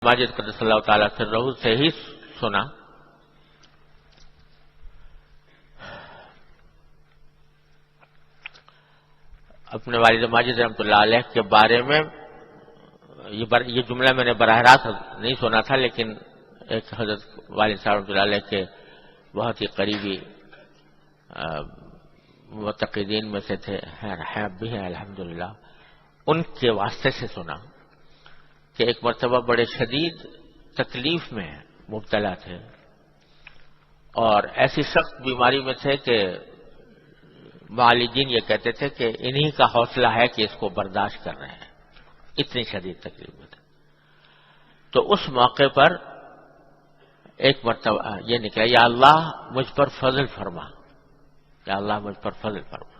ماجد قدس اللہ تعالیٰ سرہ سے ہی سنا اپنے والد ماجد رحمۃ اللہ علیہ کے بارے میں یہ جملہ میں نے براہ راست نہیں سنا تھا، لیکن ایک حضرت والد صاحب رحمۃ اللہ علیہ کے بہت ہی قریبی معتقدین میں سے تھے، ہیں اب بھی ہیں الحمدللہ، ان کے واسطے سے سنا کہ ایک مرتبہ بڑے شدید تکلیف میں مبتلا تھے اور ایسی سخت بیماری میں تھے کہ معالجین یہ کہتے تھے کہ انہی کا حوصلہ ہے کہ اس کو برداشت کر رہے ہیں، اتنی شدید تکلیف میں تھے۔ تو اس موقع پر ایک مرتبہ یہ نکلا، یا اللہ مجھ پر فضل فرما، یا اللہ مجھ پر فضل فرما،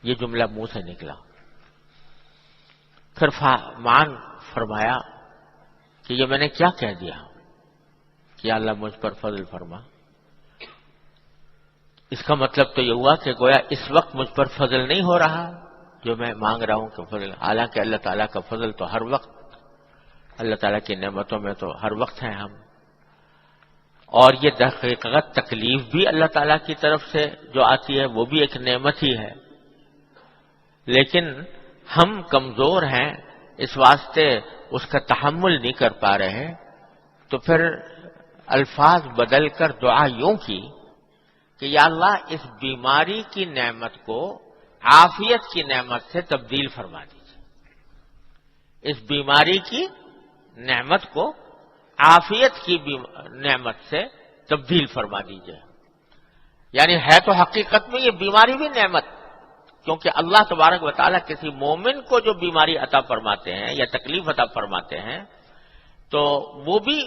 یہ جملہ منہ سے نکلا۔ پھر مان فرمایا کہ یہ میں نے کیا کہہ دیا کہ اللہ مجھ پر فضل فرما۔ اس کا مطلب تو یہ ہوا کہ گویا اس وقت مجھ پر فضل نہیں ہو رہا جو میں مانگ رہا ہوں کہ فضل، حالانکہ اللہ تعالیٰ کا فضل تو ہر وقت، اللہ تعالیٰ کی نعمتوں میں تو ہر وقت ہیں ہم، اور یہ حقیقت تکلیف بھی اللہ تعالیٰ کی طرف سے جو آتی ہے وہ بھی ایک نعمت ہی ہے، لیکن ہم کمزور ہیں، اس واسطے اس کا تحمل نہیں کر پا رہے ہیں، تو پھر الفاظ بدل کر دعا یوں کی کہ یا اللہ اس بیماری کی نعمت کو عافیت کی نعمت سے تبدیل فرما دیجیے، اس بیماری کی نعمت کو عافیت کی نعمت سے تبدیل فرما دیجیے۔ یعنی ہے تو حقیقت میں یہ بیماری بھی نعمت، کیونکہ اللہ تبارک و تعالیٰ کسی مومن کو جو بیماری عطا فرماتے ہیں یا تکلیف عطا فرماتے ہیں تو وہ بھی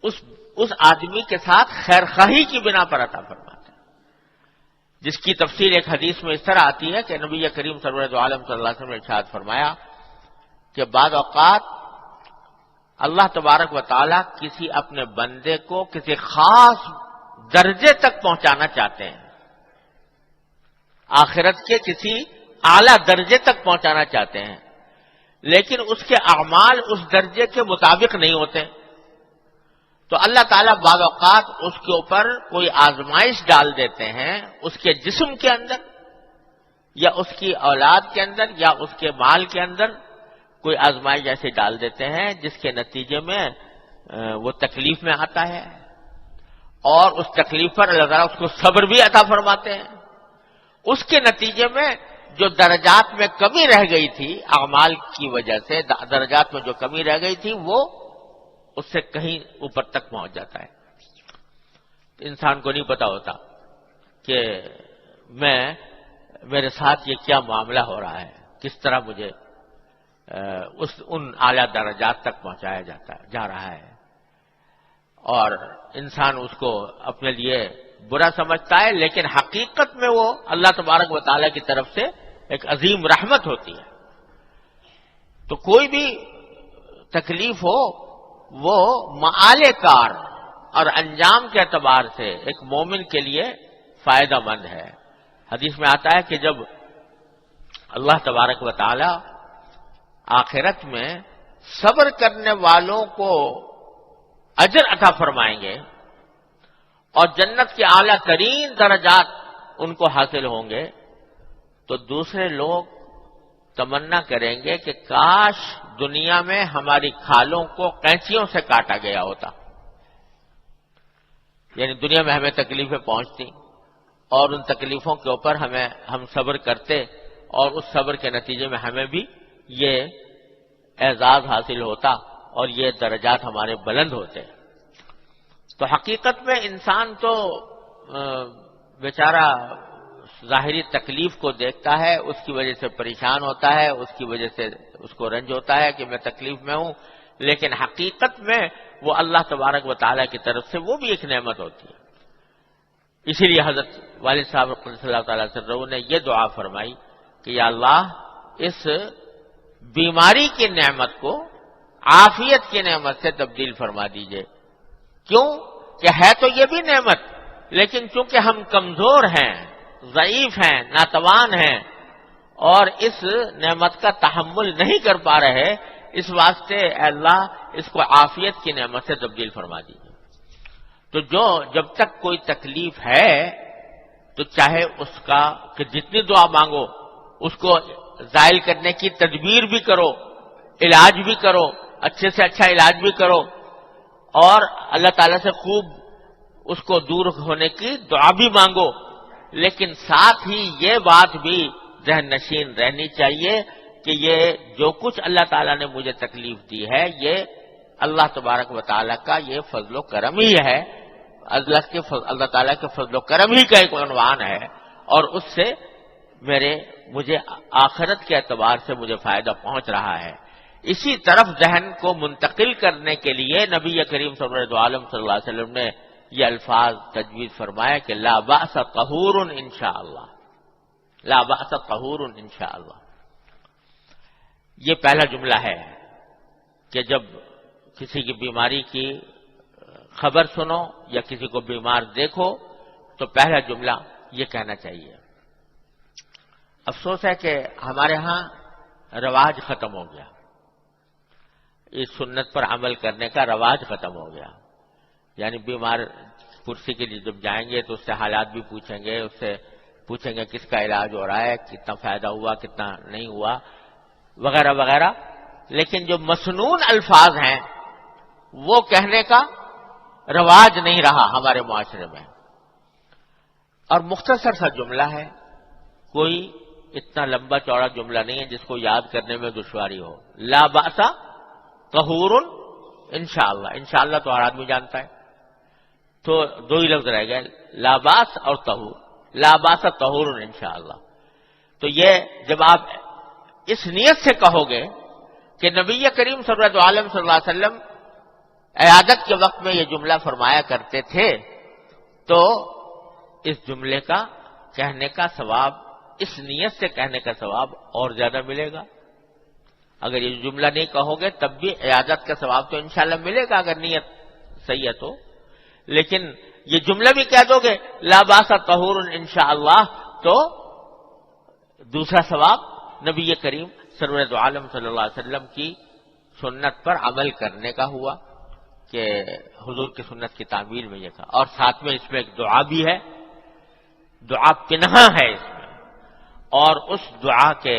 اس آدمی کے ساتھ خیر خواہی کی بنا پر عطا فرماتے ہیں، جس کی تفسیر ایک حدیث میں اس طرح آتی ہے کہ نبی کریم سرور دو عالم صلی اللہ علیہ وسلم نے ارشاد فرمایا کہ بعض اوقات اللہ تبارک و تعالیٰ کسی اپنے بندے کو کسی خاص درجے تک پہنچانا چاہتے ہیں، آخرت کے کسی اعلیٰ درجے تک پہنچانا چاہتے ہیں، لیکن اس کے اعمال اس درجے کے مطابق نہیں ہوتے، تو اللہ تعالیٰ بعض اوقات اس کے اوپر کوئی آزمائش ڈال دیتے ہیں، اس کے جسم کے اندر یا اس کی اولاد کے اندر یا اس کے مال کے اندر کوئی آزمائش جیسے ڈال دیتے ہیں جس کے نتیجے میں وہ تکلیف میں آتا ہے، اور اس تکلیف پر اللہ تعالیٰ اس کو صبر بھی عطا فرماتے ہیں، اس کے نتیجے میں جو درجات میں کمی رہ گئی تھی اعمال کی وجہ سے، درجات میں جو کمی رہ گئی تھی وہ اس سے کہیں اوپر تک پہنچ جاتا ہے۔ انسان کو نہیں پتا ہوتا کہ میرے ساتھ یہ کیا معاملہ ہو رہا ہے، کس طرح مجھے ان اعلیٰ درجات تک پہنچایا جا رہا ہے، اور انسان اس کو اپنے لیے برا سمجھتا ہے، لیکن حقیقت میں وہ اللہ تبارک و تعالیٰ کی طرف سے ایک عظیم رحمت ہوتی ہے۔ تو کوئی بھی تکلیف ہو وہ معال کار اور انجام کے اعتبار سے ایک مومن کے لیے فائدہ مند ہے۔ حدیث میں آتا ہے کہ جب اللہ تبارک و تعالیٰ آخرت میں صبر کرنے والوں کو اجر عطا فرمائیں گے اور جنت کے اعلیٰ ترین درجات ان کو حاصل ہوں گے، تو دوسرے لوگ تمنا کریں گے کہ کاش دنیا میں ہماری کھالوں کو قینچیوں سے کاٹا گیا ہوتا، یعنی دنیا میں ہمیں تکلیفیں پہنچتی اور ان تکلیفوں کے اوپر ہم صبر کرتے، اور اس صبر کے نتیجے میں ہمیں بھی یہ اعزاز حاصل ہوتا اور یہ درجات ہمارے بلند ہوتے۔ تو حقیقت میں انسان تو بیچارہ ظاہری تکلیف کو دیکھتا ہے، اس کی وجہ سے پریشان ہوتا ہے، اس کی وجہ سے اس کو رنج ہوتا ہے کہ میں تکلیف میں ہوں، لیکن حقیقت میں وہ اللہ تبارک و تعالیٰ کی طرف سے وہ بھی ایک نعمت ہوتی ہے۔ اسی لیے حضرت والد صاحب صلی اللہ تعالیٰ عنہ نے یہ دعا فرمائی کہ یا اللہ اس بیماری کی نعمت کو عافیت کی نعمت سے تبدیل فرما دیجئے۔ کیوں کہ ہے تو یہ بھی نعمت، لیکن چونکہ ہم کمزور ہیں، ضعیف ہیں، ناتوان ہیں، اور اس نعمت کا تحمل نہیں کر پا رہے، اس واسطے اے اللہ اس کو عافیت کی نعمت سے تبدیل فرما دیجیے۔ تو جب تک کوئی تکلیف ہے تو چاہے اس کا کہ جتنی دعا مانگو اس کو زائل کرنے کی تدبیر بھی کرو، علاج بھی کرو، اچھے سے اچھا علاج بھی کرو، اور اللہ تعالیٰ سے خوب اس کو دور ہونے کی دعا بھی مانگو، لیکن ساتھ ہی یہ بات بھی ذہن نشین رہنی چاہیے کہ یہ جو کچھ اللہ تعالیٰ نے مجھے تکلیف دی ہے یہ اللہ تبارک و تعالیٰ کا یہ فضل و کرم ہی ہے، اللہ تعالیٰ کے فضل و کرم ہی کا ایک عنوان ہے، اور اس سے مجھے آخرت کے اعتبار سے مجھے فائدہ پہنچ رہا ہے۔ اسی طرف ذہن کو منتقل کرنے کے لیے نبی کریم صلی اللہ علیہ وسلم نے یہ الفاظ تجویز فرمایا کہ لا بأس طہور انشاءاللہ، لا بأس طہور انشاءاللہ۔ یہ پہلا جملہ ہے کہ جب کسی کی بیماری کی خبر سنو یا کسی کو بیمار دیکھو تو پہلا جملہ یہ کہنا چاہیے۔ افسوس ہے کہ ہمارے ہاں رواج ختم ہو گیا، اس سنت پر عمل کرنے کا رواج ختم ہو گیا، یعنی بیمار کرسی کے لیے جب جائیں گے تو اس سے حالات بھی پوچھیں گے، اس سے پوچھیں گے کس کا علاج ہو رہا ہے، کتنا فائدہ ہوا کتنا نہیں ہوا وغیرہ وغیرہ، لیکن جو مسنون الفاظ ہیں وہ کہنے کا رواج نہیں رہا ہمارے معاشرے میں، اور مختصر سا جملہ ہے، کوئی اتنا لمبا چوڑا جملہ نہیں ہے جس کو یاد کرنے میں دشواری ہو۔ لا بأس طہور انشاءاللہ، انشاءاللہ تو ہر آدمی جانتا ہے، تو دو ہی لفظ رہ گئے، لا باس اور طہور، لا باس طہور انشاءاللہ۔ تو یہ جب آپ اس نیت سے کہو گے کہ نبی کریم صلی اللہ علیہ وسلم عیادت کے وقت میں یہ جملہ فرمایا کرتے تھے، تو اس جملے کا کہنے کا ثواب، اس نیت سے کہنے کا ثواب اور زیادہ ملے گا۔ اگر یہ جملہ نہیں کہو گے تب بھی عیادت کا ثواب تو انشاءاللہ ملے گا اگر نیت صحیح ہے تو، لیکن یہ جملہ بھی کہہ دو گے لا باس طہور انشاءاللہ تو دوسرا ثواب نبی کریم سرور عالم صلی اللہ علیہ وسلم کی سنت پر عمل کرنے کا ہوا کہ حضور کی سنت کی تعمیل میں یہ تھا، اور ساتھ میں اس میں ایک دعا بھی ہے، دعا پنہا ہے اس میں، اور اس دعا کے